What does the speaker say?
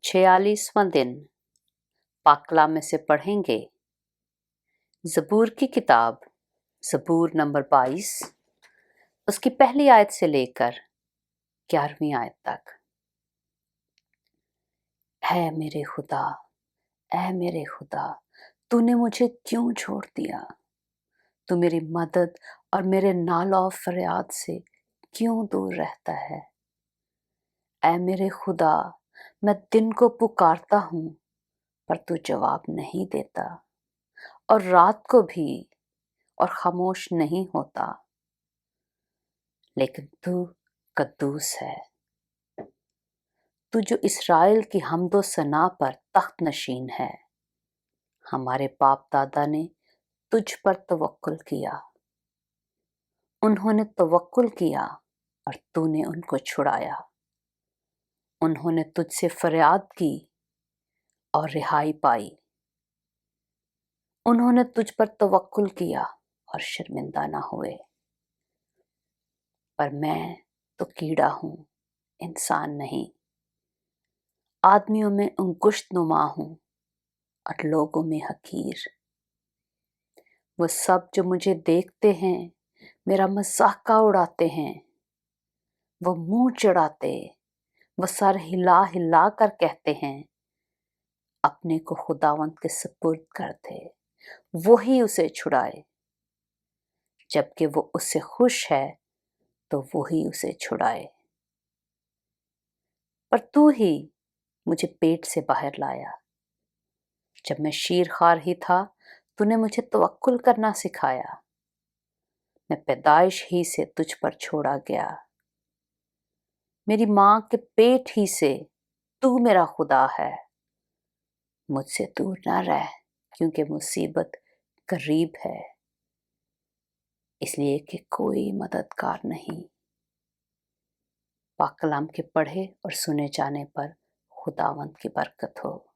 46वां दिन पाक कलाम में से पढ़ेंगे ज़बूर की किताब ज़बूर नंबर 22 उसकी पहली आयत से लेकर 11वीं आयत तक। ऐ मेरे खुदा, ऐ मेरे खुदा, तूने मुझे क्यों छोड़ दिया? तू मेरी मदद और मेरे नाला फरियाद से क्यों दूर रहता है? ऐ मेरे खुदा, मैं दिन को पुकारता हूँ पर तू जवाब नहीं देता, और रात को भी और खामोश नहीं होता। लेकिन तू कद्दूस है, तू जो इसराइल की हम्दो सना पर तख्त नशीन है। हमारे बाप दादा ने तुझ पर तवक्कुल किया, उन्होंने तवक्कुल किया और तूने उनको छुड़ाया। उन्होंने तुझसे फरियाद की और रिहाई पाई। उन्होंने तुझ पर तवक्कुल किया और शर्मिंदा ना हुए। पर मैं तो कीड़ा हूँ, इंसान नहीं, आदमियों में अंगुश्त नुमा हूँ और लोगों में हकीर। वो सब जो मुझे देखते हैं मेरा मजाका उड़ाते हैं। वो मुंह चढ़ाते, वो सर हिला हिला कर कहते हैं, अपने को खुदावंद के सुपुर्द कर दे, वो ही उसे छुड़ाए। जबकि वो उससे खुश है तो वो ही उसे छुड़ाए। पर तू ही मुझे पेट से बाहर लाया। जब मैं शीरखार ही था तूने मुझे तवक्कुल करना सिखाया। मैं पैदाइश ही से तुझ पर छोड़ा गया। मेरी माँ के पेट ही से तू मेरा खुदा है। मुझसे दूर ना रह, क्योंकि मुसीबत करीब है, इसलिए कि कोई मददगार नहीं। पाक कलाम के पढ़े और सुने जाने पर खुदावंद की बरकत हो।